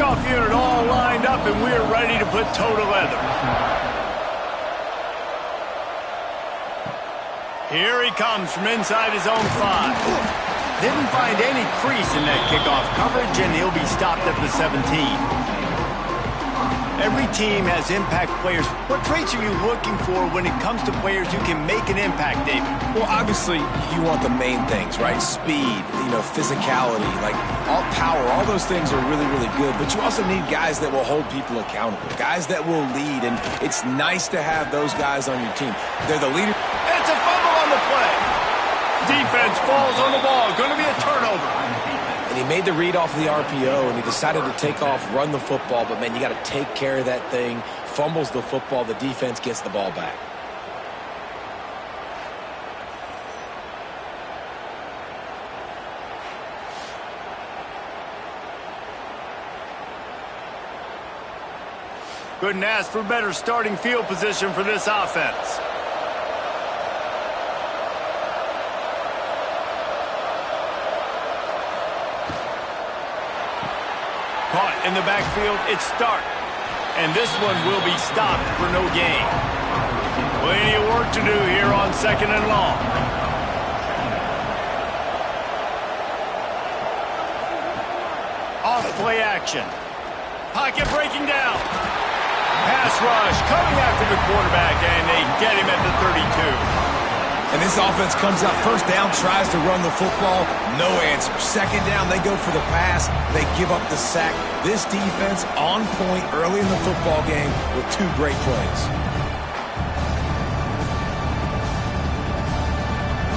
Kickoff unit all lined up, and we're ready to put toe to leather. Here he comes from inside his own 5. Didn't find any crease in that kickoff coverage, and he'll be stopped at the 17. Every team has impact players. What traits are you looking for when it comes to players who can make an impact, David? Well, obviously, you want the main things, right? Speed, physicality, like all power, all those things are really, really good. But you also need guys that will hold people accountable, guys that will lead, and it's nice to have those guys on your team. They're the leader. It's a fumble on the play. Defense falls on the ball. Going to be a turnover. And he made the read off the RPO, and he decided to take off, run the football. But, man, you got to take care of that thing. Fumbles the football. The defense gets the ball back. Couldn't ask for better starting field position for this offense. Caught in the backfield, it's Stark. And this one will be stopped for no gain. Plenty of work to do here on 2nd and long. Off play action. Pocket breaking down. Pass rush coming after the quarterback, and they get him at the 32. And this offense comes out first down, tries to run the football, no answer. Second down, they go for the pass, they give up the sack. This defense on point early in the football game with 2 great plays.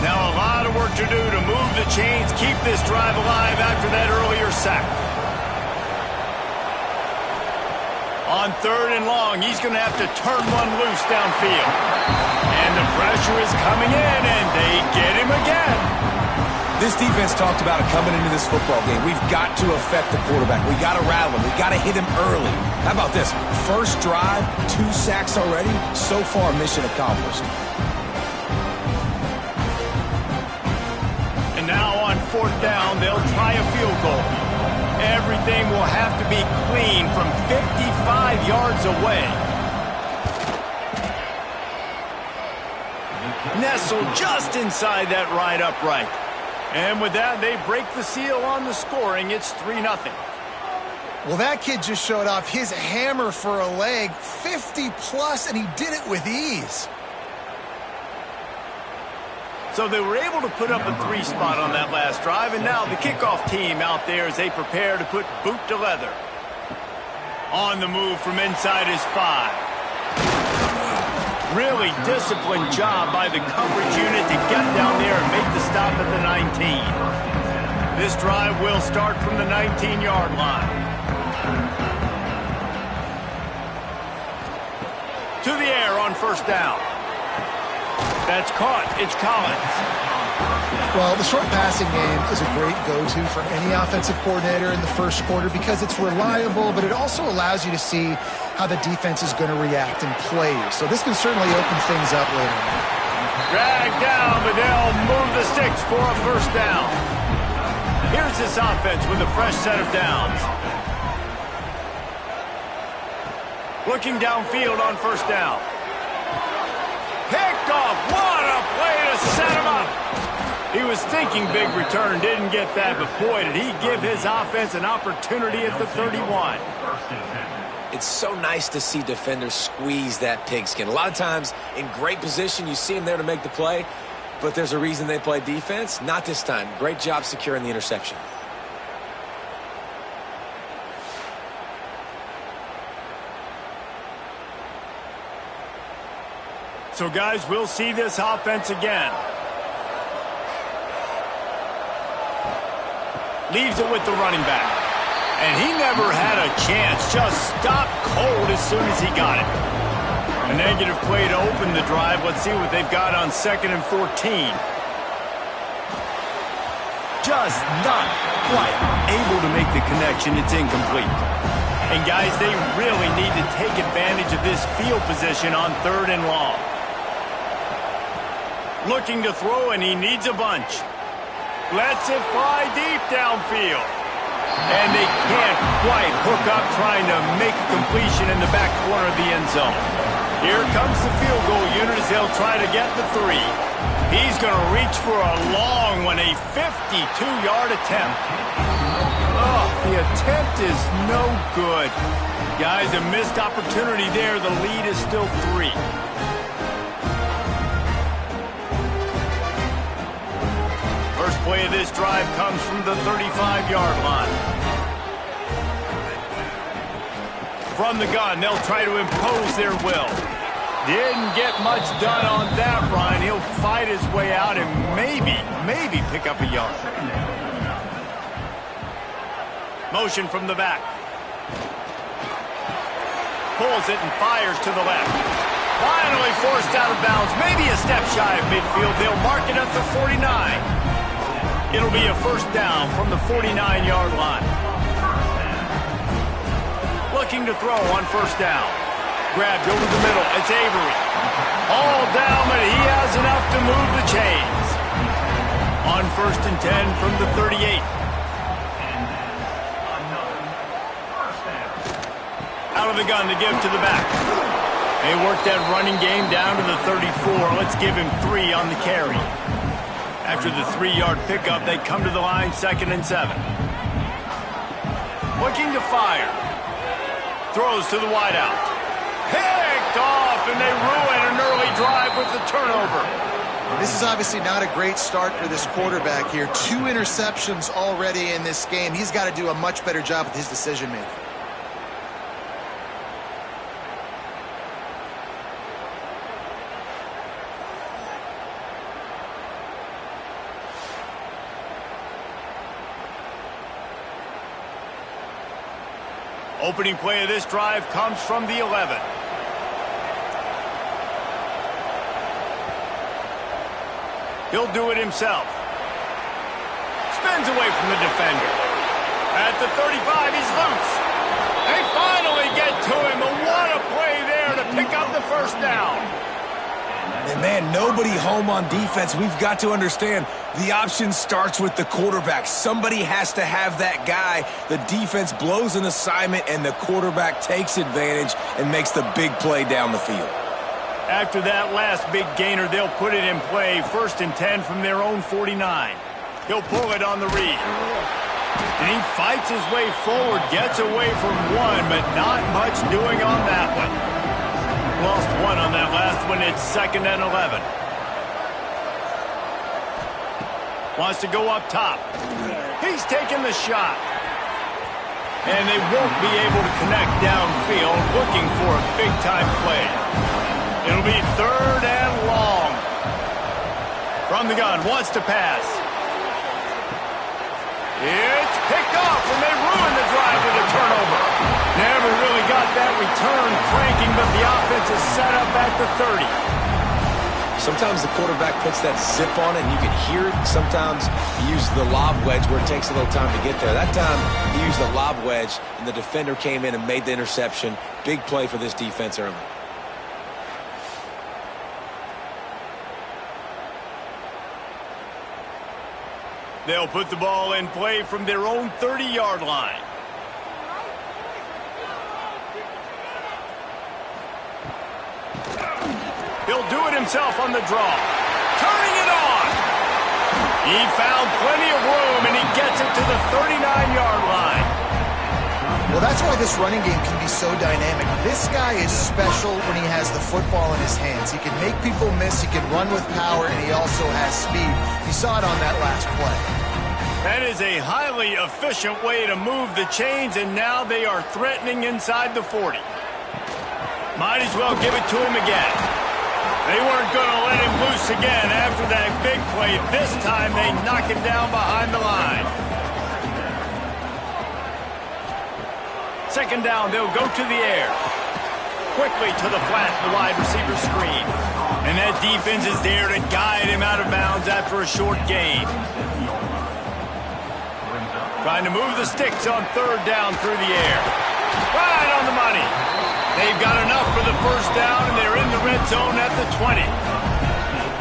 Now a lot of work to do to move the chains, keep this drive alive after that earlier sack. On 3rd and long, he's going to have to turn one loose downfield. And the pressure is coming in, and they get him again. This defense talked about it coming into this football game. We've got to affect the quarterback. We got to rattle him. We got to hit him early. How about this? First drive, 2 sacks already. So far, mission accomplished. And now on 4th down, they'll try a field goal. Everything will have to be clean from 55 yards away. Nestled just inside that right upright. And with that, they break the seal on the scoring. It's 3-0. Well, that kid just showed off his hammer for a leg, 50+, and he did it with ease. So they were able to put up a 3 spot on that last drive, and now the kickoff team out there as they prepare to put boot to leather. On the move from inside his 5. Really disciplined job by the coverage unit to get down there and make the stop at the 19. This drive will start from the 19-yard line. To the air on 1st down. That's caught. It's Collins. Well, the short passing game is a great go-to for any offensive coordinator in the first quarter because it's reliable, but it also allows you to see how the defense is going to react and play. So this can certainly open things up later. Dragged down, but they'll move the sticks for a 1st down. Here's this offense with a fresh set of downs. Looking downfield on 1st down. Picked off. What a play to set him up. He was thinking big return, didn't get that, but boy, did he give his offense an opportunity at the 31. It's so nice to see defenders squeeze that pigskin. A lot of times in great position, you see them there to make the play, but there's a reason they play defense. Not this time. Great job securing the interception. So, guys, we'll see this offense again. Leaves it with the running back. And he never had a chance. Just stopped cold as soon as he got it. A negative play to open the drive. Let's see what they've got on 2nd and 14. Just not quite able to make the connection. It's incomplete. And, guys, they really need to take advantage of this field position on 3rd and long. Looking to throw, and he needs a bunch. Lets it fly deep downfield. And they can't quite hook up trying to make a completion in the back corner of the end zone. Here comes the field goal unit as they'll try to get the 3. He's going to reach for a long one, a 52-yard attempt. Oh, the attempt is no good. Guys, a missed opportunity there. The lead is still 3. First play of this drive comes from the 35-yard line. From the gun, they'll try to impose their will. Didn't get much done on that run. He'll fight his way out and maybe pick up a yard. Motion from the back. Pulls it and fires to the left. Finally forced out of bounds. Maybe a step shy of midfield. They'll mark it at the 49. It'll be a first down from the 49-yard line. Looking to throw on first down. Grabbed over the middle. It's Avery. All down, but he has enough to move the chains. On first and 10 from the 38. Out of the gun to give to the back. They work that running game down to the 34. Let's give him 3 on the carry. After the 3-yard pickup, they come to the line, 2nd and 7. Looking to fire. Throws to the wideout. Picked off, and they ruin an early drive with the turnover. This is obviously not a great start for this quarterback here. 2 interceptions already in this game. He's got to do a much better job with his decision-making. Opening play of this drive comes from the 11. He'll do it himself. Spins away from the defender. At the 35, he's loose. They finally get to him. But what a play there to pick up the first down. And man, nobody home on defense. We've got to understand the option starts with the quarterback. Somebody has to have that guy. The defense blows an assignment, and the quarterback takes advantage and makes the big play down the field. After that last big gainer, they'll put it in play. 1st and 10 from their own 49. He'll pull it on the read. And he fights his way forward, gets away from one, but not much doing on that one. Lost 1 on that last one. It's 2nd and 11. Wants to go up top. He's taking the shot. And they won't be able to connect downfield, looking for a big-time play. It'll be 3rd and long. From the gun, wants to pass. It's picked off, and they ruin the drive with a turnover. Never really got that return cranking, but the offense is set up at the 30. Sometimes the quarterback puts that zip on it, and you can hear it. Sometimes he uses the lob wedge where it takes a little time to get there. That time, he used the lob wedge, and the defender came in and made the interception. Big play for this defense early. They'll put the ball in play from their own 30-yard line. He'll do it himself on the draw. Turning it on. He found plenty of room, and he gets it to the 39-yard line. Well, that's why this running game can be so dynamic. This guy is special when he has the football in his hands. He can make people miss, he can run with power, and he also has speed. You saw it on that last play. That is a highly efficient way to move the chains, and now they are threatening inside the 40. Might as well give it to him again. They weren't going to let him loose again after that big play. This time they knock him down behind the line. 2nd down, they'll go to the air. Quickly to the flat, the wide receiver screen. And that defense is there to guide him out of bounds after a short gain. Trying to move the sticks on 3rd down through the air. Right on the money. They've got enough for the first down, and they're in the red zone at the 20.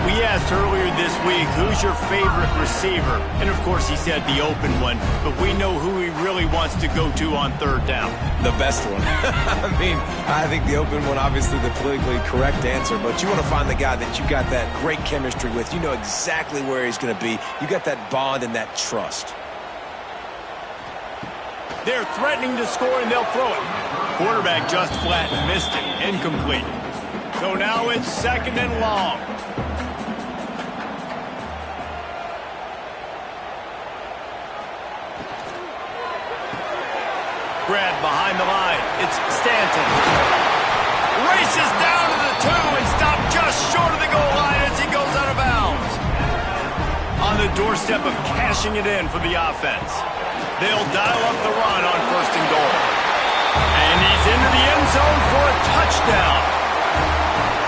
We asked earlier this week, who's your favorite receiver? And of course he said the open one, but we know who he really wants to go to on third down. The best one. I mean, I think the open one, obviously the politically correct answer, but you want to find the guy that you got that great chemistry with. You know exactly where he's going to be. You got that bond and that trust. They're threatening to score, and they'll throw it. Quarterback just flat and missed it. Incomplete. So now it's 2nd and long. Grab behind the line. It's Stanton. Races down to the 2 and stopped just short of the goal line as he goes out of bounds. On the doorstep of cashing it in for the offense. They'll dial up the run on 1st and goal. And he's into the end zone for a touchdown.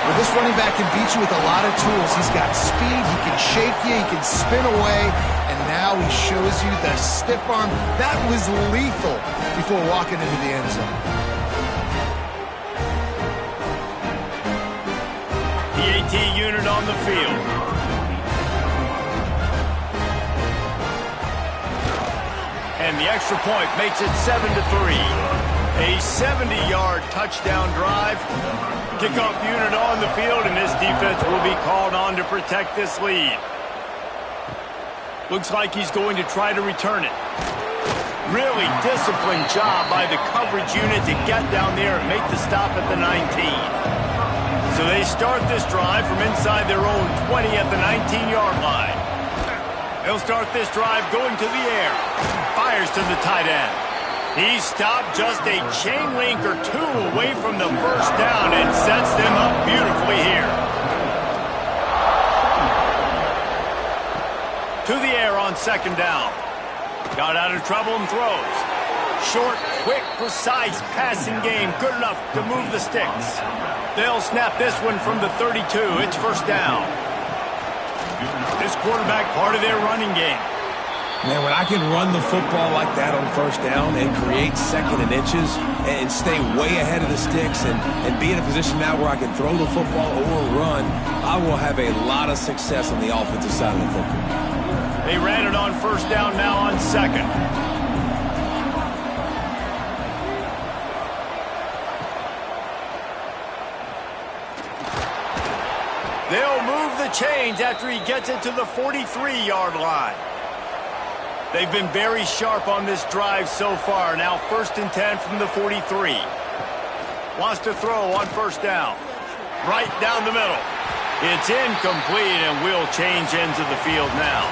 Well, this running back can beat you with a lot of tools. He's got speed, he can shake you, he can spin away, and now he shows you the stiff arm. That was lethal before walking into the end zone. PAT unit on the field. And the extra point makes it 7-3. A 70-yard touchdown drive. Kickoff unit on the field, and this defense will be called on to protect this lead. Looks like he's going to try to return it. Really disciplined job by the coverage unit to get down there and make the stop at the 19. So they start this drive from inside their own 20 at the 19-yard line. They'll start this drive going to the air. Fires to the tight end. He stopped just a chain link or 2 away from the first down and sets them up beautifully here. To the air on 2nd down. Got out of trouble and throws. Short, quick, precise passing game. Good enough to move the sticks. They'll snap this one from the 32. It's 1st down. This quarterback part of their running game. Man, when I can run the football like that on 1st down and create 2nd and inches and stay way ahead of the sticks and be in a position now where I can throw the football or run, I will have a lot of success on the offensive side of the football. They ran it on 1st down, now on 2nd. They'll move the chains after he gets it to the 43-yard line. They've been very sharp on this drive so far. Now 1st and 10 from the 43. Wants to throw on 1st down. Right down the middle. It's incomplete, and we'll change ends of the field now.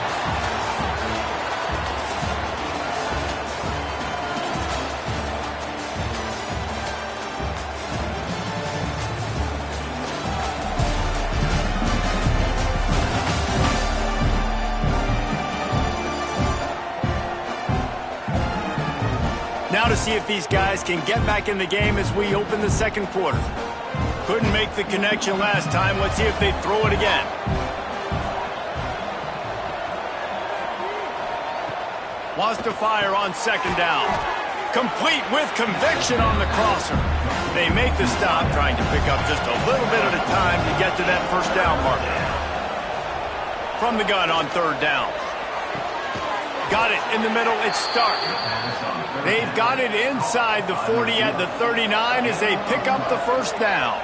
Now to see if these guys can get back in the game as we open the 2nd quarter. Couldn't make the connection last time. Let's see if they throw it again. Wants to fire on 2nd down. Complete with conviction on the crosser. They make the stop, trying to pick up just a little bit at a time to get to that 1st down marker. From the gun on 3rd down. Got it in the middle. It's Stark. They've got it inside the 40 at the 39 as they pick up the 1st down.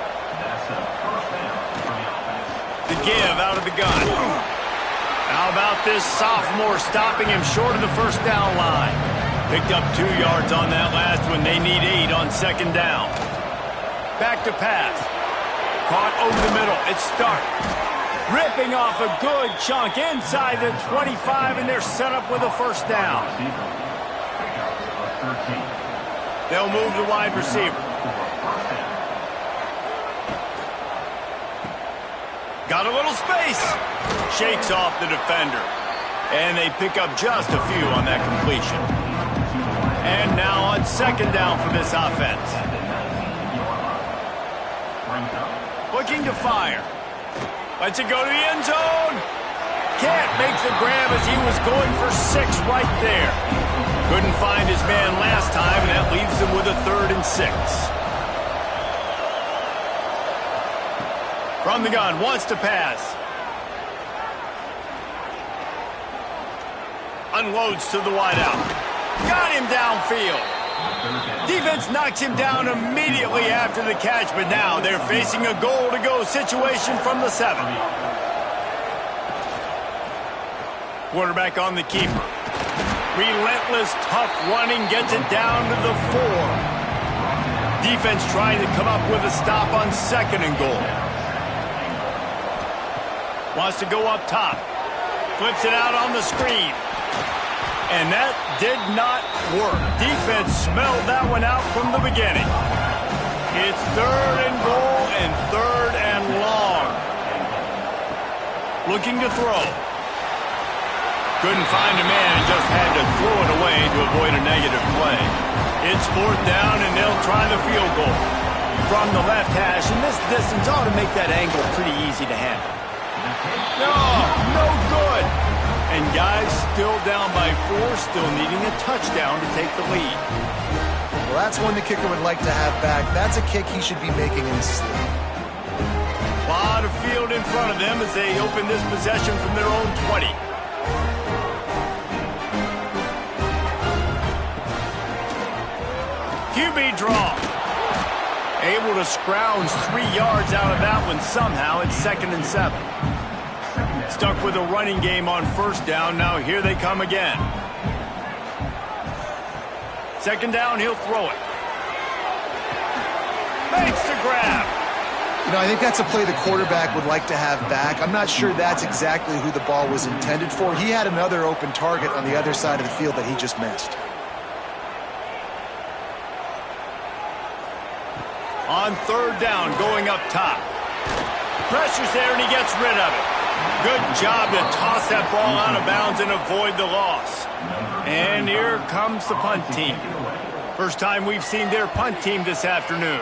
The give out of the gun. How about this sophomore stopping him short of the 1st down line? Picked up 2 yards on that last one. They need 8 on 2nd down. Back to pass. Caught over the middle. It's Stark. Ripping off a good chunk inside the 25, and they're set up with a 1st down. They'll move the wide receiver. Got a little space. Shakes off the defender. And they pick up just a few on that completion. And now on 2nd down for this offense. Looking to fire. Lets it go to the end zone. Can't make the grab as he was going for 6 right there. Couldn't find his man last time, and that leaves him with a 3rd and 6. From the gun, wants to pass. Unloads to the wideout. Got him downfield. Defense knocks him down immediately after the catch, but now they're facing a goal-to-go situation from the 7. Quarterback on the keeper. Relentless, tough running gets it down to the 4. Defense trying to come up with a stop on 2nd and goal. Wants to go up top. Flips it out on the screen. And that did not work. Defense smelled that one out from the beginning. It's 3rd and goal and 3rd and long. Looking to throw. Couldn't find a man and just had to throw it away to avoid a negative play. It's 4th down and they'll try the field goal. From the left hash, and this distance ought to make that angle pretty easy to handle. No good. And guys still down by 4, still needing a touchdown to take the lead. Well, that's one the kicker would like to have back. That's a kick he should be making in his sleep. A lot of field in front of them as they open this possession from their own 20. QB draw. Able to scrounge 3 yards out of that one somehow. It's 2nd and 7. Stuck with a running game on 1st down. Now here they come again. 2nd down, he'll throw it. Makes the grab. You know, I think that's a play the quarterback would like to have back. I'm not sure that's exactly who the ball was intended for. He had another open target on the other side of the field that he just missed. On 3rd down, going up top. Pressure's there, and he gets rid of it. Good job to toss that ball out of bounds and avoid the loss. And here comes the punt team. First time we've seen their punt team this afternoon.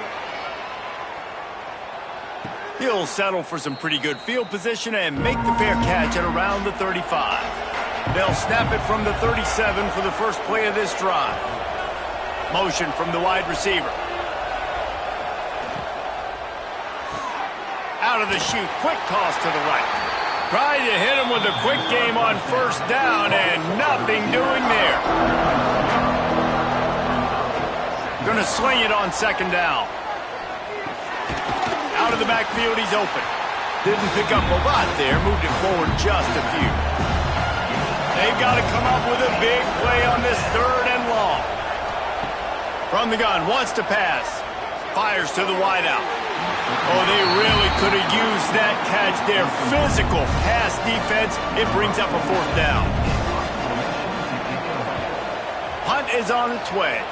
He'll settle for some pretty good field position and make the fair catch at around the 35. They'll snap it from the 37 for the first play of this drive. Motion from the wide receiver. Out of the chute, quick toss to the right. Tried to hit him with a quick game on 1st down, and nothing doing there. Gonna sling it on 2nd down. Out of the backfield, he's open. Didn't pick up a lot there, moved it forward just a few. They've got to come up with a big play on this 3rd and long. From the gun, wants to pass. Fires to the wideout. Oh, they really could have used that catch there. Physical pass defense. It brings up a 4th down. Punt is on its way.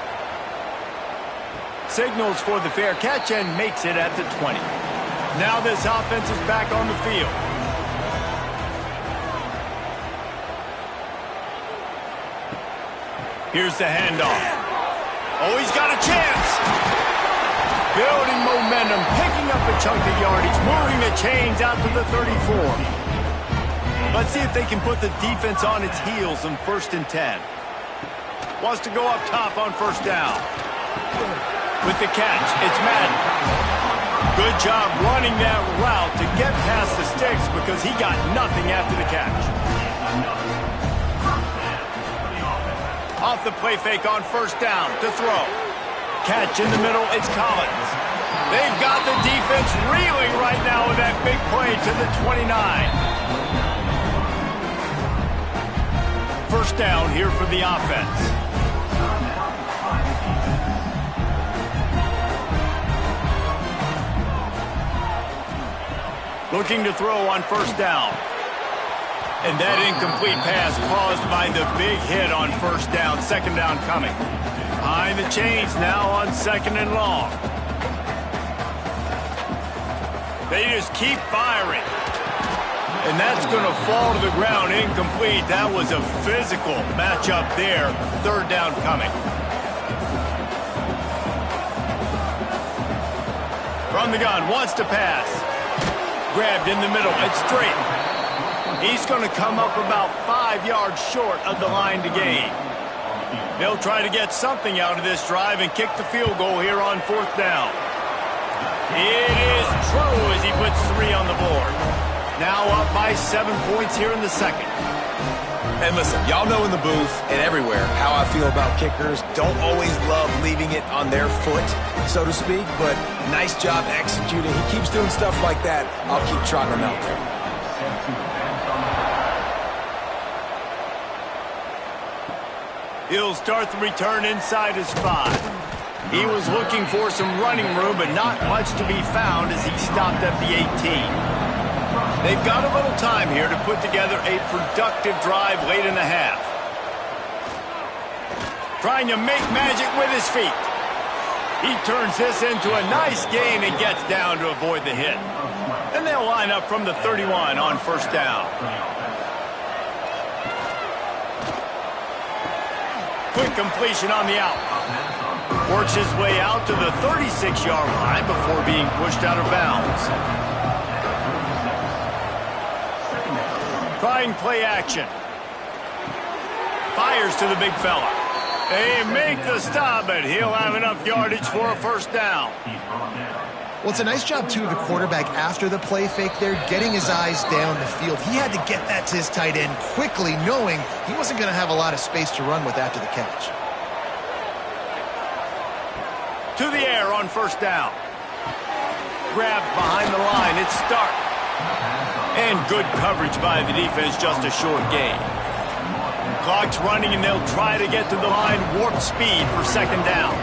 Signals for the fair catch and makes it at the 20. Now this offense is back on the field. Here's the handoff. Oh, he's got a chance. Building momentum, picking up a chunk of yardage, moving the chains out to the 34. Let's see if they can put the defense on its heels on 1st and 10. Wants to go up top on 1st down. With the catch, it's Madden. Good job running that route to get past the sticks because he got nothing after the catch. Off the play fake on 1st down to throw. Catch in the middle, it's Collins. They've got the defense reeling right now with that big play to the 29. 1st down here for the offense. Looking to throw on 1st down. And that incomplete pass caused by the big hit on 1st down. 2nd down coming. Behind the chains now on 2nd and long. They just keep firing. And that's going to fall to the ground incomplete. That was a physical matchup there. 3rd down coming. From the gun, wants to pass. Grabbed in the middle, it's straight. He's going to come up about 5 yards short of the line to gain. They'll try to get something out of this drive and kick the field goal here on 4th down. It is true as he puts 3 on the board. Now up by 7 points here in the 2nd. And listen, y'all know in the booth and everywhere how I feel about kickers. Don't always love leaving it on their foot, so to speak, but nice job executing. He keeps doing stuff like that. I'll keep trotting him out there. He'll start the return inside his 5. He was looking for some running room, but not much to be found as he stopped at the 18. They've got a little time here to put together a productive drive late in the half. Trying to make magic with his feet. He turns this into a nice gain and gets down to avoid the hit. And they'll line up from the 31 on first down. Quick completion on the out. Works his way out to the 36-yard line before being pushed out of bounds. Trying play action. Fires to the big fella. They make the stop, but he'll have enough yardage for a first down. Well, it's a nice job, too, of the quarterback after the play fake there, getting his eyes down the field. He had to get that to his tight end quickly, knowing he wasn't going to have a lot of space to run with after the catch. To the air on first down. Grabbed behind the line. It's Stark. And good coverage by the defense, just a short gain. Clock's running, and they'll try to get to the line, warp speed for second down.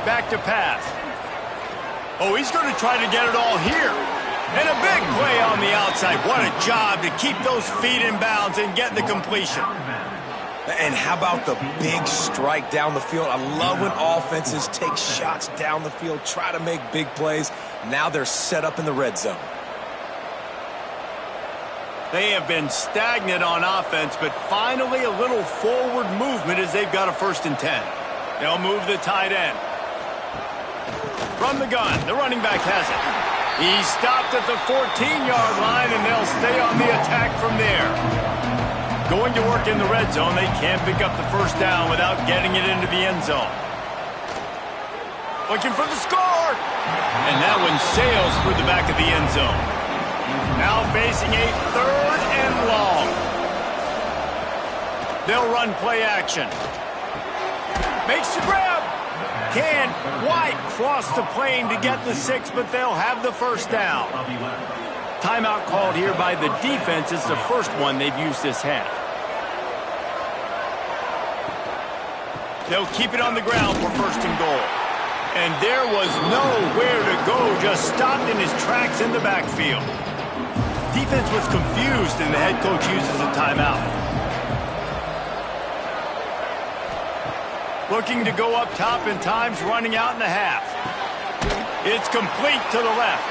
Back to pass. Oh, he's going to try to get it all here. And a big play on the outside. What a job to keep those feet in bounds and get the completion. And how about the big strike down the field? I love when offenses take shots down the field, try to make big plays. Now they're set up in the red zone. They have been stagnant on offense, but finally a little forward movement as they've got a 1st and 10. They'll move the tight end. From the gun, the running back has it. He's stopped at the 14-yard line, and they'll stay on the attack from there. Going to work in the red zone, they can't pick up the first down without getting it into the end zone. Looking for the score! And that one sails through the back of the end zone. Now facing a 3rd and long. They'll run play action. Makes the grab. Can't quite cross the plane to get the 6, but they'll have the first down. Timeout called here by the defense. It's the first one they've used this half. They'll keep it on the ground for 1st and goal. And there was nowhere to go, just stopped in his tracks in the backfield. Defense was confused, and the head coach uses a timeout. Looking to go up top, and time's running out in the half. It's complete to the left.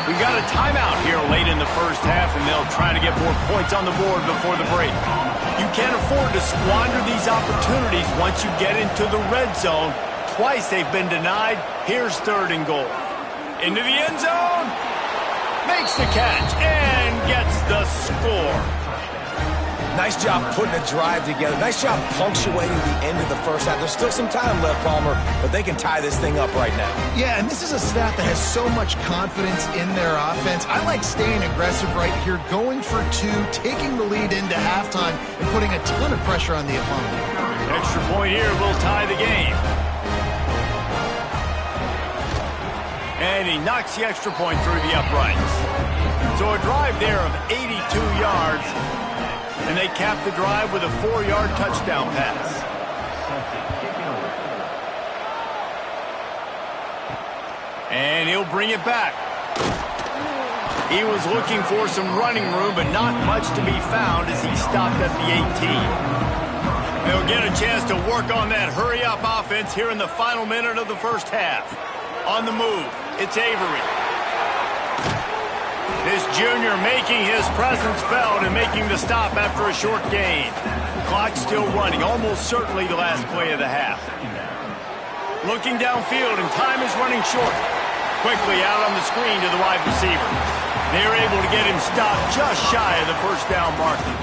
We got a timeout here late in the first half, and they'll try to get more points on the board before the break. You can't afford to squander these opportunities once you get into the red zone. Twice they've been denied. Here's 3rd and goal. Into the end zone. Makes the catch and gets the score. Nice job putting a drive together. Nice job punctuating the end of the first half. There's still some time left, Palmer, but they can tie this thing up right now. Yeah, and this is a staff that has so much confidence in their offense. I like staying aggressive right here, going for 2, taking the lead into halftime, and putting a ton of pressure on the opponent. Extra point here will tie the game. And he knocks the extra point through the uprights. So a drive there of 82 yards. And they cap the drive with a 4-yard touchdown pass. And he'll bring it back. He was looking for some running room, but not much to be found as he stopped at the 18. They'll get a chance to work on that hurry-up offense here in the final minute of the first half. On the move, it's Avery. This junior making his presence felt and making the stop after a short gain. Clock still running, almost certainly the last play of the half. Looking downfield, and time is running short. Quickly out on the screen to the wide receiver. They're able to get him stopped just shy of the first down marker.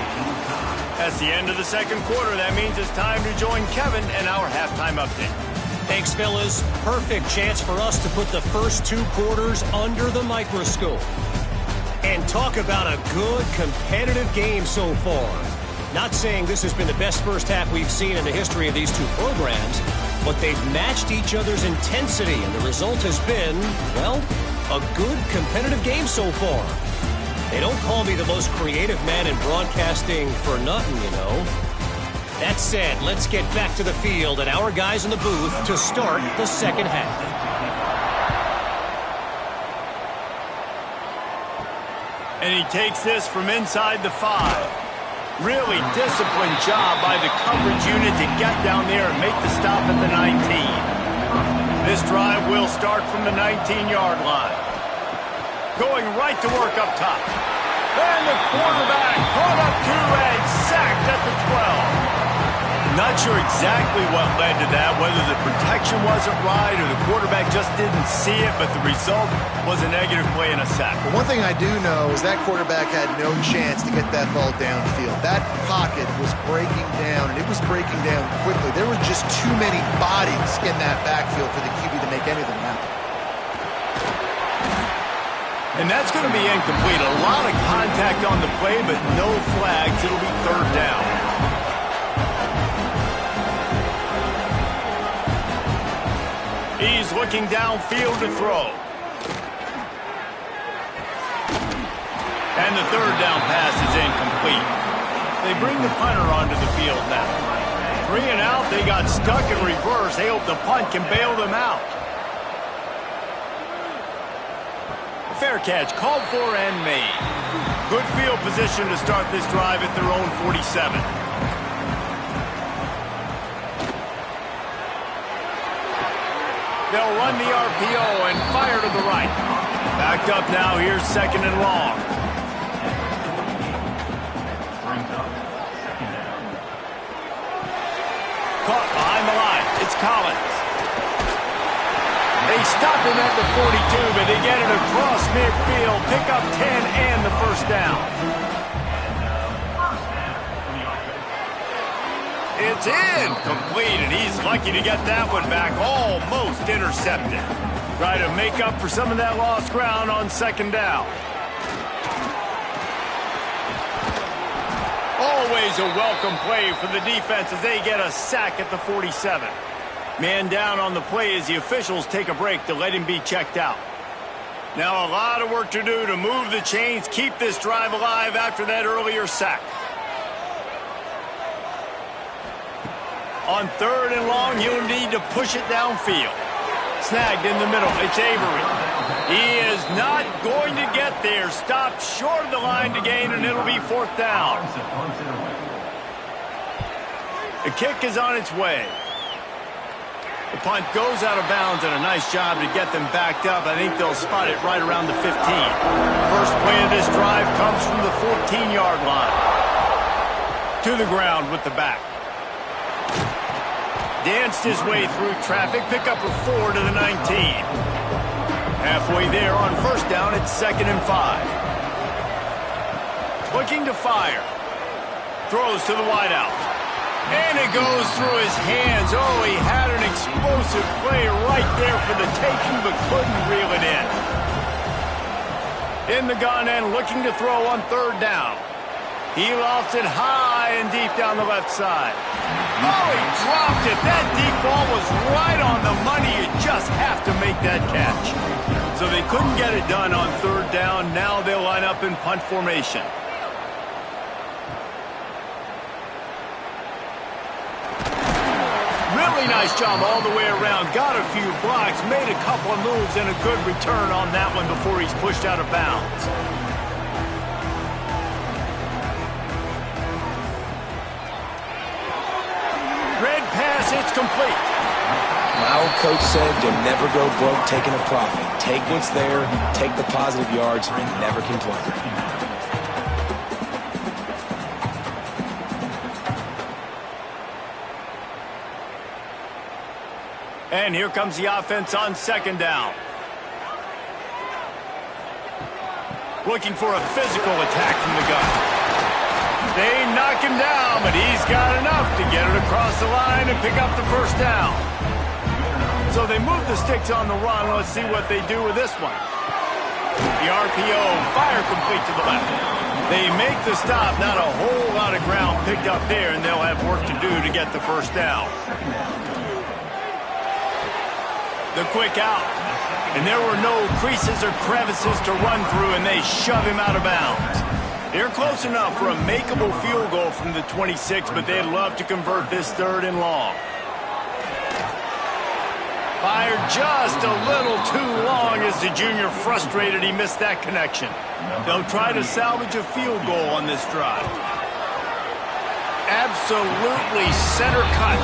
That's the end of the second quarter. That means it's time to join Kevin and our halftime update. Thanks, fellas. Perfect chance for us to put the first 2 quarters under the microscope. And talk about a good competitive game so far. Not saying this has been the best first half we've seen in the history of these two programs, but they've matched each other's intensity, and the result has been, well, a good competitive game so far. They don't call me the most creative man in broadcasting for nothing, you know. That said, let's get back to the field and our guys in the booth to start the second half. And he takes this from inside the 5. Really disciplined job by the coverage unit to get down there and make the stop at the 19. This drive will start from the 19-yard line. Going right to work up top. And the quarterback caught up to and sacked at the 12. Not sure exactly what led to that, whether the protection wasn't right or the quarterback just didn't see it, but the result was a negative play and a sack. But one thing I do know is that quarterback had no chance to get that ball downfield. That pocket was breaking down, and it was breaking down quickly. There were just too many bodies in that backfield for the QB to make anything happen. And that's going to be incomplete. A lot of contact on the play, but no flags. It'll be third down. He's looking downfield to throw. And the third down pass is incomplete. They bring the punter onto the field now. 3 and out, they got stuck in reverse. They hope the punt can bail them out. Fair catch, called for and made. Good field position to start this drive at their own 47. They'll run the RPO and fire to the right. Backed up now, here's second and long. Caught behind the line, it's Collins. They stop him at the 42, but they get it across midfield, pick up 10 and the first down. It's incomplete, and he's lucky to get that one back, almost intercepted. Try to make up for some of that lost ground on second down. Always a welcome play for the defense as they get a sack at the 47. Man down on the play as the officials take a break to let him be checked out. Now a lot of work to do to move the chains, keep this drive alive after that earlier sack. On third and long, he'll need to push it downfield. Snagged in the middle, it's Avery. He is not going to get there. Stopped short of the line to gain, and it'll be fourth down. The kick is on its way. The punt goes out of bounds, and a nice job to get them backed up. I think they'll spot it right around the 15. First play of this drive comes from the 14-yard line. To the ground with the back. Danced his way through traffic, pick up a 4 to the 19. Halfway there on first down, it's 2nd and 5. Looking to fire. Throws to the wideout. And it goes through his hands. Oh, he had an explosive play right there for the taking, but couldn't reel it in. In the gun and looking to throw on third down. He lofts it high and deep down the left side. Oh, he dropped it. That deep ball was right on the money. You just have to make that catch. So they couldn't get it done on third down. Now they'll line up in punt formation. Really nice job all the way around. Got a few blocks, made a couple of moves, and a good return on that one before he's pushed out of bounds. Red pass, it's complete. My old coach said you'll never go broke taking a profit. Take what's there, take the positive yards, and never complain. And here comes the offense on second down. Looking for a physical attack from the gun. They knock him down, but he's got enough to get it across the line and pick up the first down. So they move the sticks on the run. Let's see what they do with this one. The RPO, fire complete to the left. They make the stop, not a whole lot of ground picked up there, and they'll have work to do to get the first down. The quick out. And there were no creases or crevices to run through, and they shove him out of bounds. They're close enough for a makeable field goal from the 26, but they'd love to convert this 3rd and long. Fired just a little too long as the junior frustrated he missed that connection. They'll try to salvage a field goal on this drive. Absolutely center cut.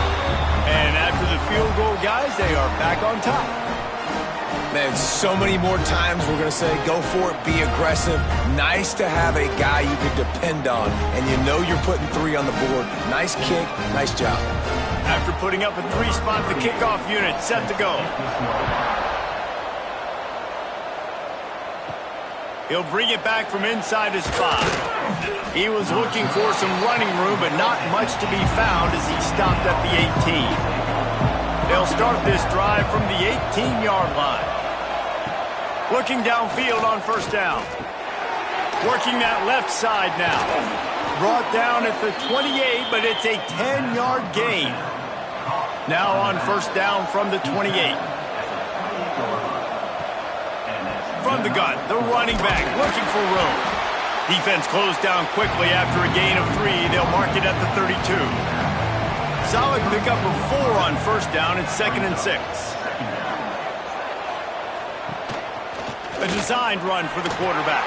And after the field goal, guys, they are back on top. Man, so many more times we're going to say, go for it, be aggressive. Nice to have a guy you can depend on, and you know you're putting 3 on the board. Nice kick, nice job. After putting up a 3-spot, the kickoff unit set to go. He'll bring it back from inside his 5. He was looking for some running room, but not much to be found as he stopped at the 18. They'll start this drive from the 18-yard line. Looking downfield on first down. Working that left side now. Brought down at the 28, but it's a 10-yard gain. Now on first down from the 28. From the gun, the running back looking for room. Defense closed down quickly after a gain of 3. They'll mark it at the 32. Solid pickup of 4 on first down. It's 2nd and 6. A designed run for the quarterback.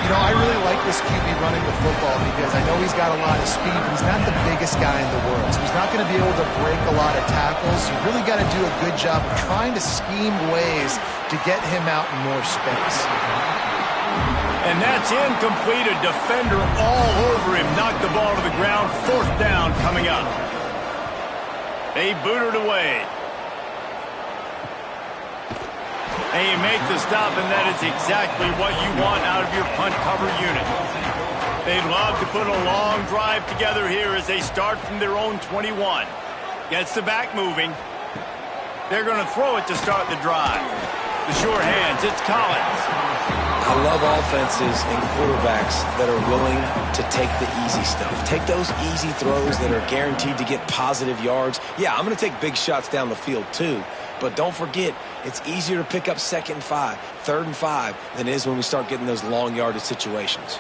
You know, I really like this QB running the football because I know he's got a lot of speed, but he's not the biggest guy in the world. So he's not going to be able to break a lot of tackles. You really got to do a good job of trying to scheme ways to get him out in more space. And that's incomplete. A defender all over him. Knocked the ball to the ground. 4th down coming up. They boot it away. And you make the stop, and that is exactly what you want out of your punt cover unit. They'd love to put a long drive together here as they start from their own 21. Gets the back moving. They're going to throw it to start the drive. The sure hands, it's Collins. I love offenses and quarterbacks that are willing to take the easy stuff. Take those easy throws that are guaranteed to get positive yards. Yeah, I'm going to take big shots down the field too. But don't forget, it's easier to pick up 2nd and 5, 3rd and 5 than it is when we start getting those long yardage situations.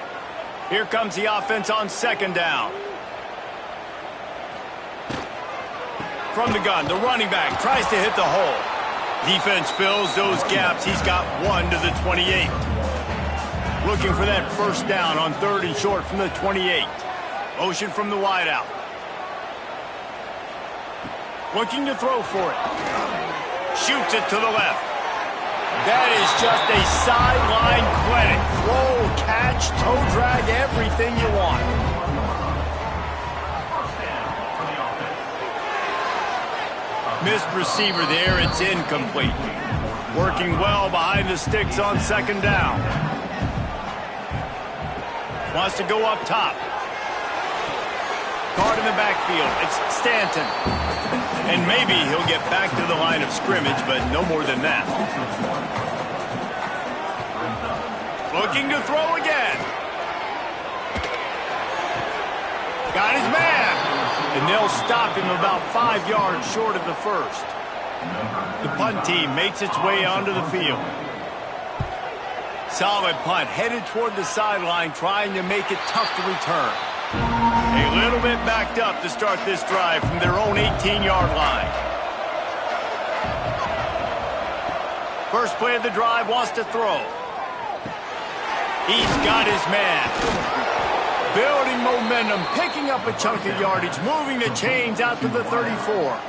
Here comes the offense on 2nd down. From the gun, the running back tries to hit the hole. Defense fills those gaps. He's got 1 to the 28. Looking for that first down on 3rd and short from the 28. Motion from the wideout. Looking to throw for it. Shoots it to the left. That is just a sideline clinic. Throw, catch, toe drag, everything you want. Missed receiver there. It's incomplete. Working well behind the sticks on 2nd down. Wants to go up top. Card in the backfield. It's Stanton. And maybe he'll get back to the line of scrimmage, but no more than that. Looking to throw again. Got his man. And they'll stop him about 5 yards short of the first. The punt team makes its way onto the field. Solid punt, headed toward the sideline, trying to make it tough to return. A little bit backed up to start this drive from their own 18-yard line. First play of the drive, wants to throw. He's got his man. Building momentum, picking up a chunk of yardage, moving the chains out to the 34.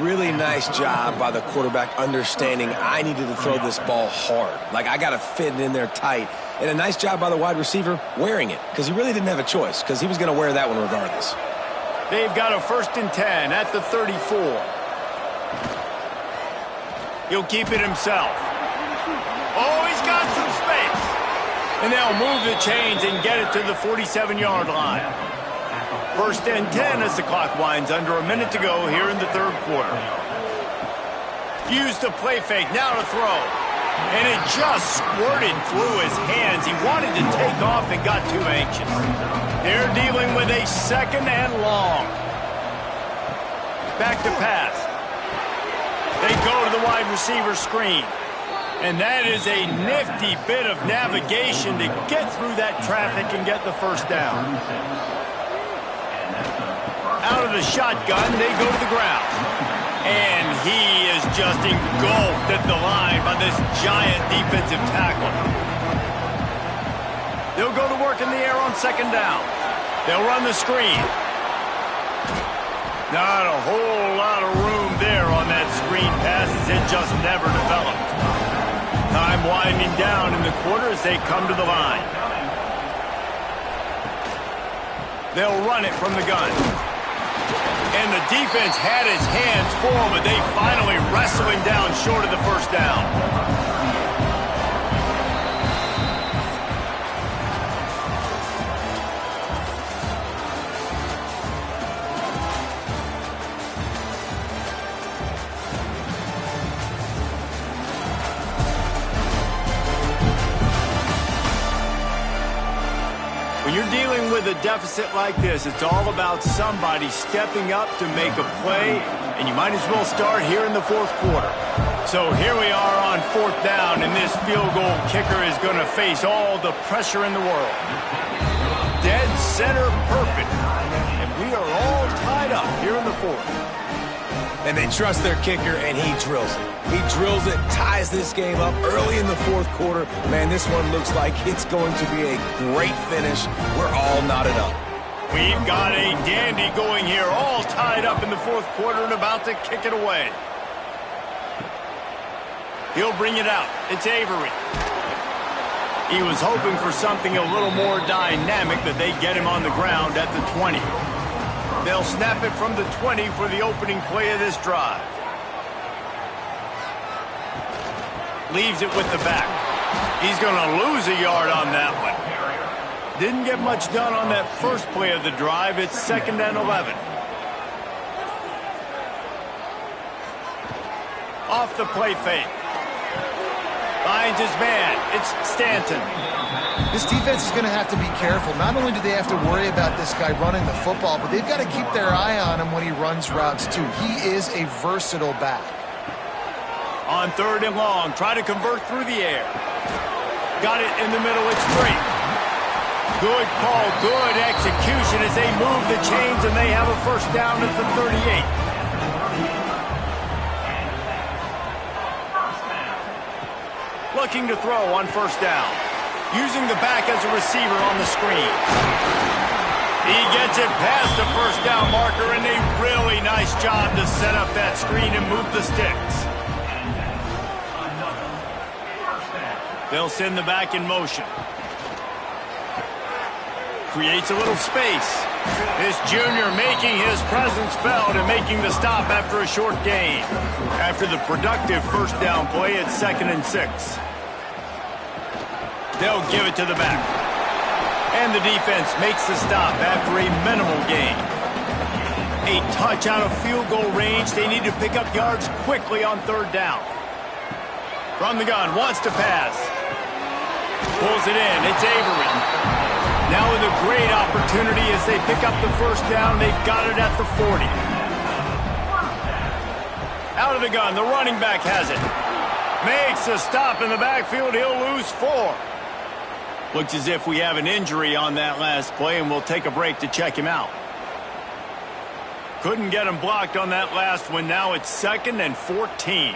Really nice job by the quarterback understanding I needed to throw this ball hard. Like, I got to fit it in there tight. And a nice job by the wide receiver wearing it, because he really didn't have a choice, because he was going to wear that one regardless. They've got a 1st and 10 at the 34. He'll keep it himself. Oh, he's got some space. And they'll move the chains and get it to the 47-yard line. 1st and 10 as the clock winds under a minute to go here in the 3rd quarter. Use the play fake, now to throw. And it just squirted through his hands. He wanted to take off and got too anxious. They're dealing with a second and long. Back to pass. They go to the wide receiver screen. And that is a nifty bit of navigation to get through that traffic and get the first down. Out of the shotgun, they go to the ground. And he is just engulfed at the line by this giant defensive tackle. They'll go to work in the air on second down. They'll run the screen. Not a whole lot of room there on that screen pass as it just never developed. Time winding down in the quarter as they come to the line. They'll run it from the gun. And the defense had his hands full, but they finally wrestle him down short of the first down. When you're dealing with a deficit like this, it's all about somebody stepping up to make a play, and you might as well start here in the fourth quarter. So here we are on fourth down, and this field goal kicker is going to face all the pressure in the world. Dead center perfect, and we are all tied up here in the fourth. And they trust their kicker, and he drills it. He drills it, ties this game up early in the fourth quarter. Man, this one looks like it's going to be a great finish. We're all knotted up. We've got a dandy going here, all tied up in the fourth quarter and about to kick it away. He'll bring it out. It's Avery. He was hoping for something a little more dynamic, but they get him on the ground at the 20. They'll snap it from the 20 for the opening play of this drive. Leaves it with the back. He's going to lose a yard on that one. Didn't get much done on that first play of the drive. It's second and 11. Off the play fake. Finds his man. It's Stanton. This defense is going to have to be careful. Not only do they have to worry about this guy running the football, but they've got to keep their eye on him when he runs routes too. He is a versatile back. On third and long, try to convert through the air. Got it in the middle, it's free. Good call, good execution as they move the chains and they have a first down at the 38. Looking to throw on first down. Using the back as a receiver on the screen. He gets it past the first down marker, and a really nice job to set up that screen and move the sticks. They'll send the back in motion. Creates a little space. This junior making his presence felt and making the stop after a short gain. After the productive first down play, it's second and 6. They'll give it to the back. And the defense makes the stop after a minimal gain. A touch out of field goal range. They need to pick up yards quickly on third down. From the gun, wants to pass. Pulls it in. It's Avery. Now with a great opportunity as they pick up the first down. They've got it at the 40. Out of the gun, the running back has it. Makes a stop in the backfield. He'll lose 4. Looks as if we have an injury on that last play, and we'll take a break to check him out. Couldn't get him blocked on that last one. Now it's second and 14.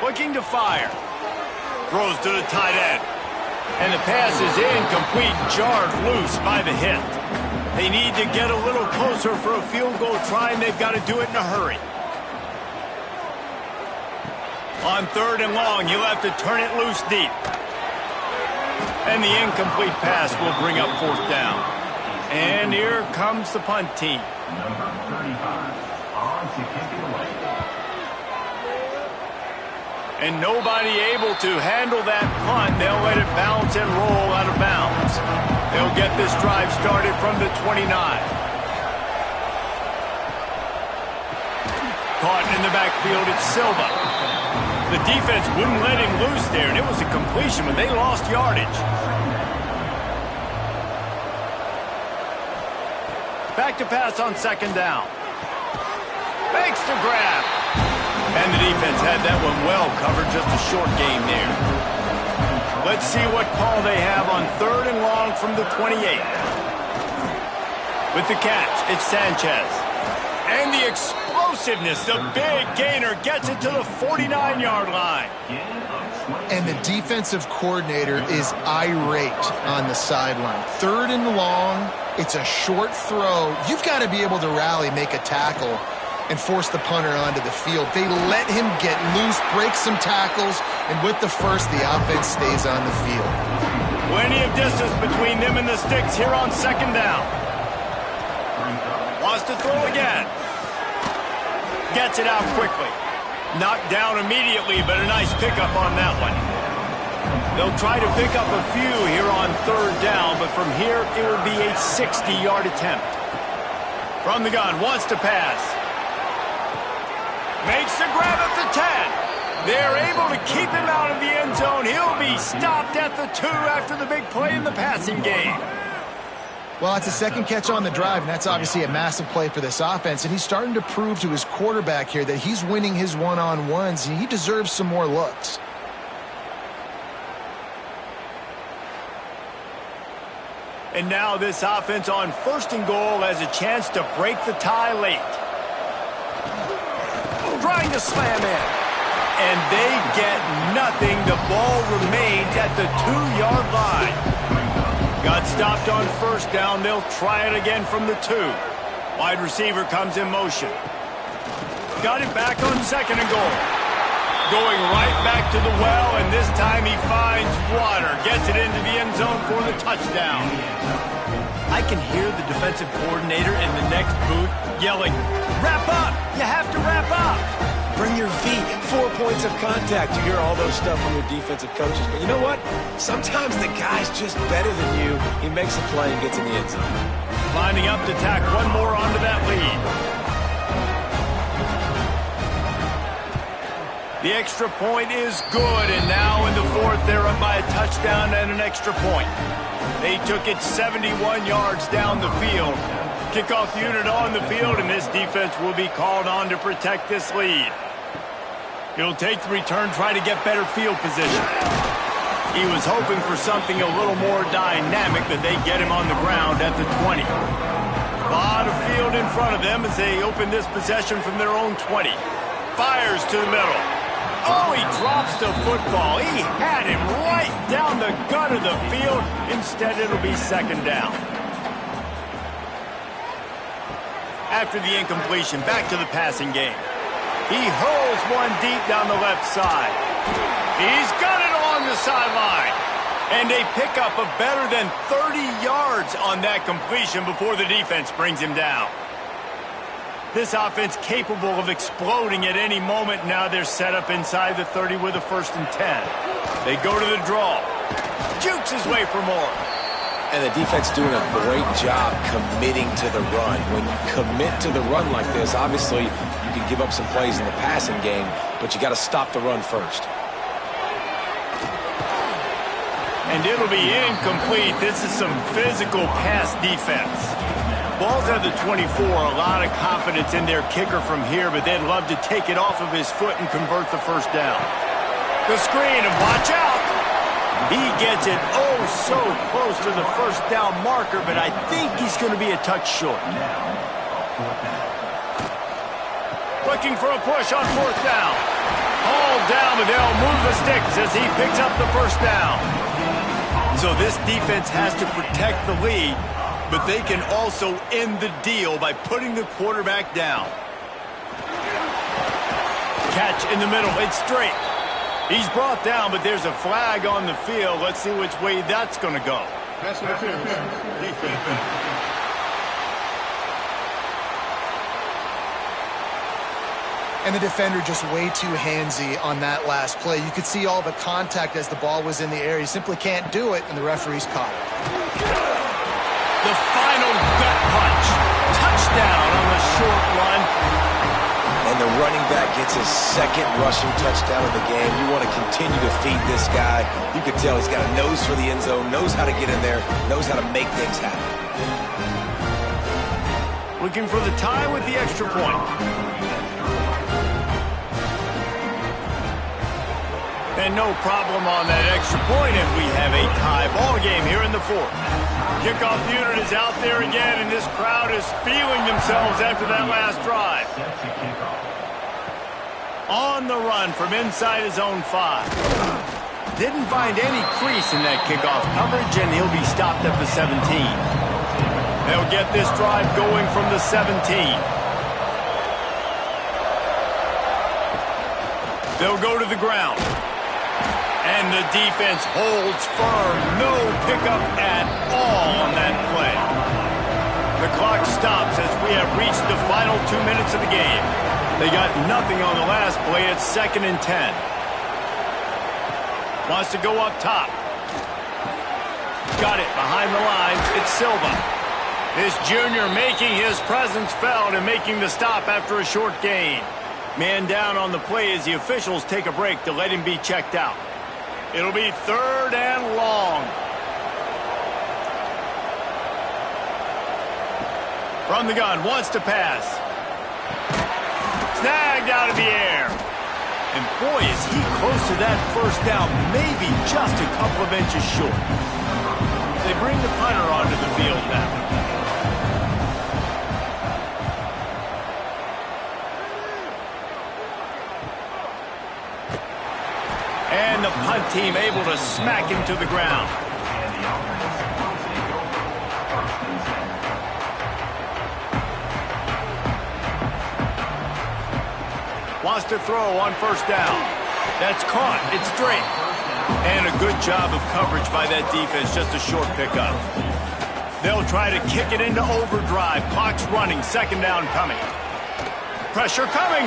Looking to fire. Throws to the tight end. And the pass is incomplete, jarred loose by the hit. They need to get a little closer for a field goal try, and they've got to do it in a hurry. On third and long, you'll have to turn it loose deep. And the incomplete pass will bring up fourth down. And here comes the punt team. Number 35 on to kick it away. And nobody able to handle that punt. They'll let it bounce and roll out of bounds. They'll get this drive started from the 29. caught in the backfield. It's Silva. The defense wouldn't let him loose there, and it was a completion, but they lost yardage. Back to pass on second down. Makes the grab. And the defense had that one well covered, just a short game there. Let's see what call they have on third and long from the 28. With the catch, it's Sanchez. And the explosiveness, the big gainer gets it to the 49-yard line. And the defensive coordinator is irate on the sideline. Third and long, it's a short throw. You've got to be able to rally, make a tackle, and force the punter onto the field. They let him get loose, break some tackles, and with the first, the offense stays on the field. Plenty of distance between them and the sticks here on second down. Wants to throw again. Gets it out quickly. Knocked down immediately, but a nice pickup on that one. They'll try to pick up a few here on third down, but from here, it will be a 60-yard attempt. From the gun, wants to pass. Makes the grab at the 10. They're able to keep him out of the end zone. He'll be stopped at the 2 after the big play in the passing game. Well, it's a second catch on the drive, and that's obviously a massive play for this offense. And he's starting to prove to his quarterback here that he's winning his one-on-ones, and he deserves some more looks. And now this offense on first and goal has a chance to break the tie late. Trying to slam in. And they get nothing. The ball remains at the 2-yard line. Got stopped on first down. They'll try it again from the 2. Wide receiver comes in motion. Got it back on second and goal. Going right back to the well, and this time he finds water. Gets it into the end zone for the touchdown. I can hear the defensive coordinator in the next booth yelling, "Wrap up! You have to wrap up!" Bring your feet, 4 points of contact. You hear all those stuff from your defensive coaches. But you know what? Sometimes the guy's just better than you. He makes a play and gets in the end zone. Lining up to tack one more onto that lead. The extra point is good, and now in the fourth, they're up by a touchdown and an extra point. They took it 71 yards down the field. Kickoff unit on the field, and this defense will be called on to protect this lead. He'll take the return, try to get better field position. He was hoping for something a little more dynamic, but they get him on the ground at the 20. A lot of field in front of them as they open this possession from their own 20. Fires to the middle. Oh, he drops the football. He had him right down the gut of the field. Instead, it'll be second down. After the incompletion, back to the passing game. He hurls one deep down the left side. He's got it along the sideline. And they pick up a better than 30 yards on that completion before the defense brings him down. This offense capable of exploding at any moment. Now they're set up inside the 30 with a 1st and 10. They go to the draw. Jukes his way for more. And the defense doing a great job committing to the run. When you commit to the run like this, obviously you can give up some plays in the passing game, but you got to stop the run first. And it'll be incomplete. This is some physical pass defense. Ball's at the 24. A lot of confidence in their kicker from here, but they'd love to take it off of his foot and convert the first down. The screen, and watch out. He gets it oh so close to the first down marker, but I think he's going to be a touch short. Looking for a push on fourth down. Hauled down, but they'll move the sticks as he picks up the first down. So this defense has to protect the lead, but they can also end the deal by putting the quarterback down. Catch in the middle. It's straight. He's brought down, but there's a flag on the field. Let's see which way that's going to go. And the defender just way too handsy on that last play. You could see all the contact as the ball was in the air. He simply can't do it, and the referee's caught it. The final gut punch. Touchdown on the short run. And the running That's his second rushing touchdown of the game. You want to continue to feed this guy. You can tell he's got a nose for the end zone, knows how to get in there, knows how to make things happen. Looking for the tie with the extra point. And no problem on that extra point, and we have a tie ball game here in the fourth. Kickoff unit is out there again, and this crowd is feeling themselves after that last drive. On the run from inside his own 5. Didn't find any crease in that kickoff coverage, and he'll be stopped at the 17. They'll get this drive going from the 17. They'll go to the ground. And the defense holds firm. No pickup at all on that play. The clock stops as we have reached the final 2 minutes of the game. They got nothing on the last play. It's 2nd and 10. Wants to go up top. Got it behind the lines. It's Silva. This junior making his presence felt and making the stop after a short gain. Man down on the play as the officials take a break to let him be checked out. It'll be 3rd and long. From the gun, wants to pass. Snagged out of the air. And boy, is he close to that first down, maybe just a couple of inches short. They bring the punter onto the field now. And the punt team able to smack him to the ground. Wants to throw on first down. That's caught. It's straight. And a good job of coverage by that defense. Just a short pickup. They'll try to kick it into overdrive. Clock's running. 2nd down coming. Pressure coming.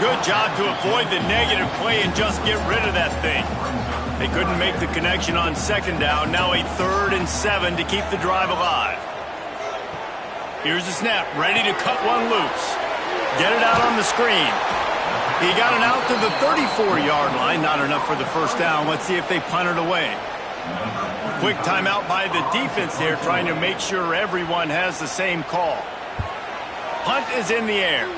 Good job to avoid the negative play and just get rid of that thing. They couldn't make the connection on 2nd down. Now a 3rd and 7 to keep the drive alive. Here's the snap. Ready to cut one loose. Get it out on the screen. He got it out to the 34-yard line. Not enough for the first down. Let's see if they punt it away. Quick timeout by the defense there, trying to make sure everyone has the same call. Punt is in the air.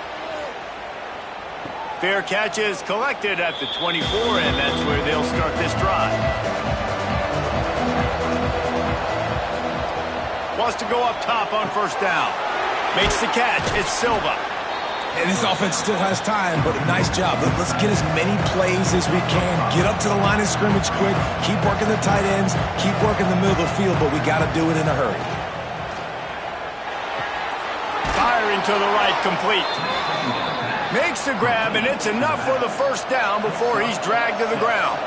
Fair catch is collected at the 24, and that's where they'll start this drive. Wants to go up top on first down. Makes the catch. It's Silva. And this offense still has time, but a nice job. Let's get as many plays as we can. Get up to the line of scrimmage quick. Keep working the tight ends. Keep working the middle of the field, but we got to do it in a hurry. Firing to the right, complete. Makes the grab, and it's enough for the first down before he's dragged to the ground.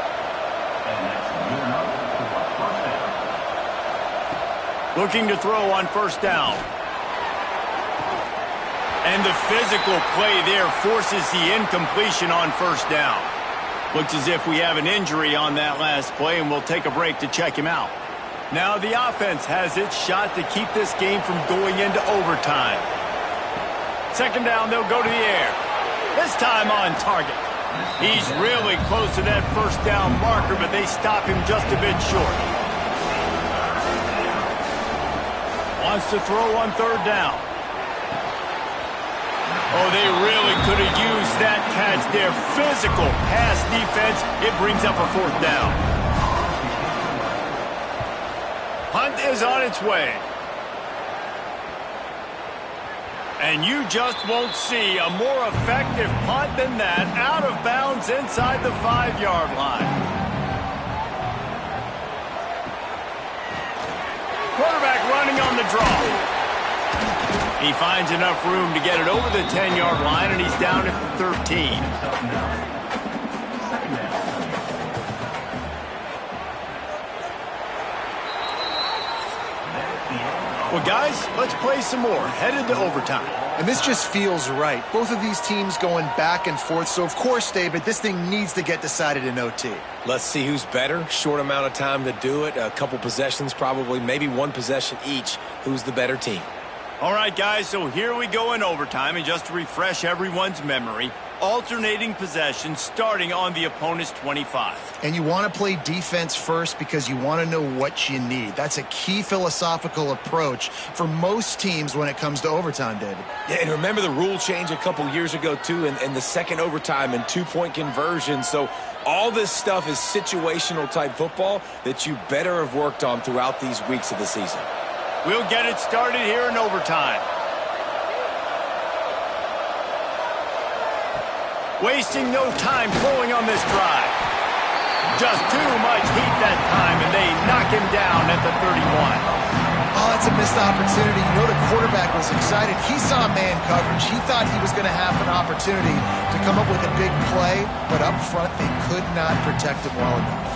Looking to throw on first down. And the physical play there forces the incompletion on first down. Looks as if we have an injury on that last play, and we'll take a break to check him out. Now the offense has its shot to keep this game from going into overtime. 2nd down, they'll go to the air. This time on target. He's really close to that first down marker, but they stop him just a bit short. Wants to throw on 3rd down. Oh, they really could have used that catch there. Physical pass defense. It brings up a 4th down. Punt is on its way. And you just won't see a more effective punt than that. Out of bounds inside the 5-yard line. Quarterback running on the draw. He finds enough room to get it over the 10-yard line, and he's down at the 13. Well, guys, let's play some more. Headed to overtime. And this just feels right. Both of these teams going back and forth. So, of course, David, this thing needs to get decided in OT. Let's see who's better. Short amount of time to do it. A couple possessions probably. Maybe one possession each. Who's the better team? All right, guys, so here we go in overtime, and just to refresh everyone's memory, alternating possession starting on the opponent's 25. And you want to play defense first because you want to know what you need. That's a key philosophical approach for most teams when it comes to overtime, David. Yeah, and remember the rule change a couple years ago, too, and the second overtime and two-point conversion. So all this stuff is situational-type football that you better have worked on throughout these weeks of the season. We'll get it started here in overtime. Wasting no time throwing on this drive. Just too much heat that time, and they knock him down at the 31. Oh, that's a missed opportunity. You know the quarterback was excited. He saw man coverage. He thought he was going to have an opportunity to come up with a big play, but up front they could not protect him well enough.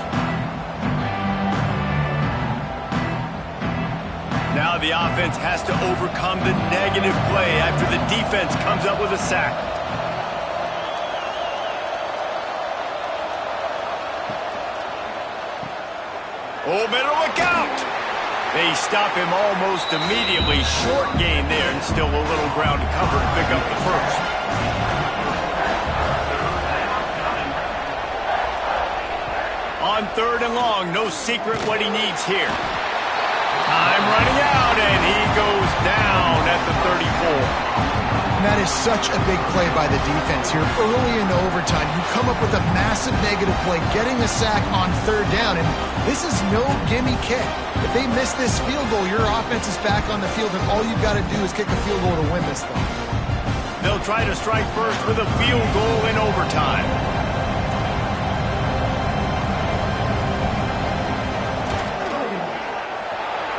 Now the offense has to overcome the negative play after the defense comes up with a sack. Oh, better look out! They stop him almost immediately. Short gain there, and still a little ground to cover to pick up the first. On 3rd and long, no secret what he needs here. Time running out, and he goes down at the 34. And that is such a big play by the defense here. Early in overtime, you come up with a massive negative play, getting the sack on 3rd down, and this is no gimme kick. If they miss this field goal, your offense is back on the field, and all you've got to do is kick a field goal to win this thing. They'll try to strike first with a field goal in overtime.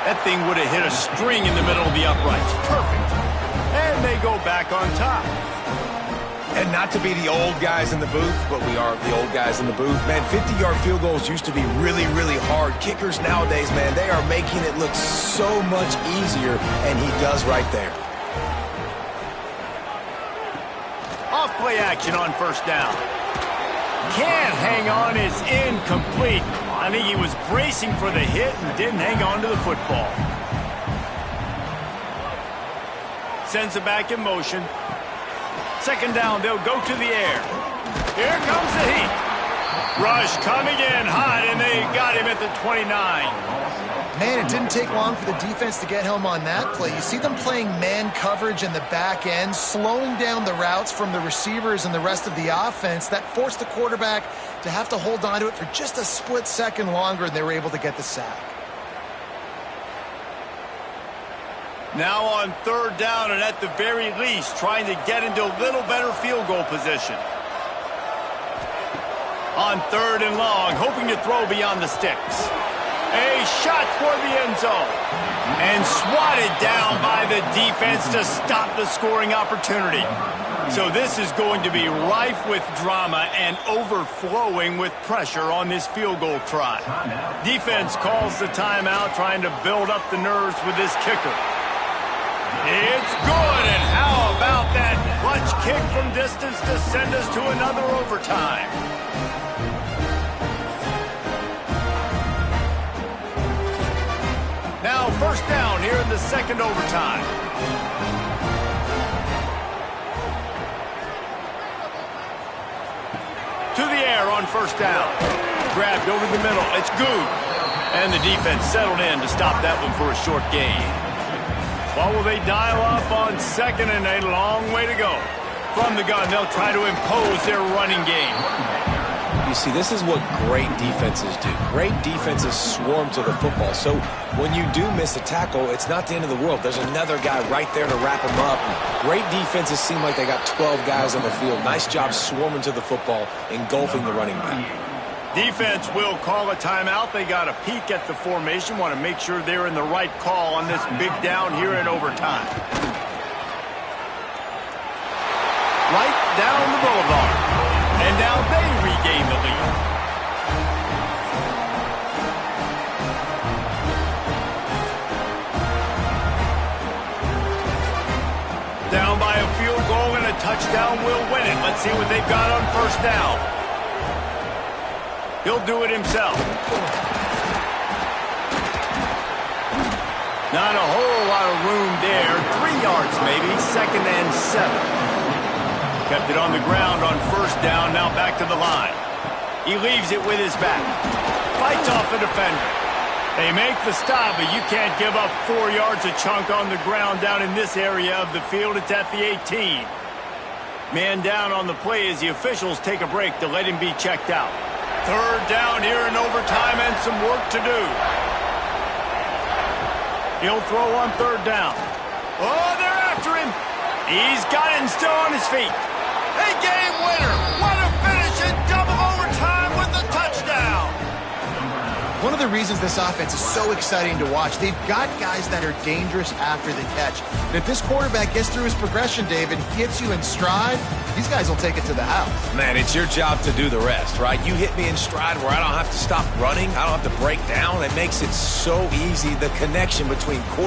That thing would have hit a string in the middle of the uprights. Perfect. And they go back on top. And not to be the old guys in the booth, but we are the old guys in the booth. Man, 50-yard field goals used to be really, really hard. Kickers nowadays, man, they are making it look so much easier, and he does right there. Off play action on 1st down. Can't hang on, is incomplete. I think he was bracing for the hit and didn't hang on to the football. Sends it back in motion. 2nd down, they'll go to the air. Here comes the heat. Rush coming in hot, and they got him at the 29. Man, it didn't take long for the defense to get home on that play. You see them playing man coverage in the back end, slowing down the routes from the receivers and the rest of the offense. That forced the quarterback to have to hold on to it for just a split second longer, and they were able to get the sack. Now on 3rd down, and at the very least, trying to get into a little better field goal position. On 3rd and long, hoping to throw beyond the sticks. A shot toward the end zone. And swatted down by the defense to stop the scoring opportunity. So this is going to be rife with drama and overflowing with pressure on this field goal try. Defense calls the timeout, trying to build up the nerves with this kicker. It's good, and how about that clutch kick from distance to send us to another overtime? Now 1st down here in the 2nd overtime. To the air on 1st down. Grabbed over the middle. It's good. And the defense settled in to stop that one for a short gain. What will they dial up on 2nd and a long way to go? From the gun, they'll try to impose their running game. You see, this is what great defenses do. Great defenses swarm to the football. So when you do miss a tackle, it's not the end of the world. There's another guy right there to wrap him up. Great defenses seem like they got 12 guys on the field. Nice job swarming to the football, engulfing the running back. Defense will call a timeout. They got a peek at the formation. Want to make sure they're in the right call on this big down here in overtime. Right down the boulevard. And now they regain the lead. Down by a field goal, and a touchdown will win it. Let's see what they've got on 1st down. He'll do it himself. Not a whole lot of room there. 3 yards, maybe. 2nd and 7. Kept it on the ground on 1st down, now back to the line. He leaves it with his back. Fights off a defender. They make the stop, but you can't give up 4 yards a chunk on the ground down in this area of the field. It's at the 18. Man down on the play as the officials take a break to let him be checked out. 3rd down here in overtime and some work to do. He'll throw on 3rd down. Oh, they're after him. He's got it and still on his feet. A game winner. What a finish in double overtime with the touchdown. One of the reasons this offense is so exciting to watch, they've got guys that are dangerous after the catch. And if this quarterback gets through his progression, David, gets you in stride, these guys will take it to the house. Man, it's your job to do the rest, right? You hit me in stride where I don't have to stop running. I don't have to break down. It makes it so easy. The connection between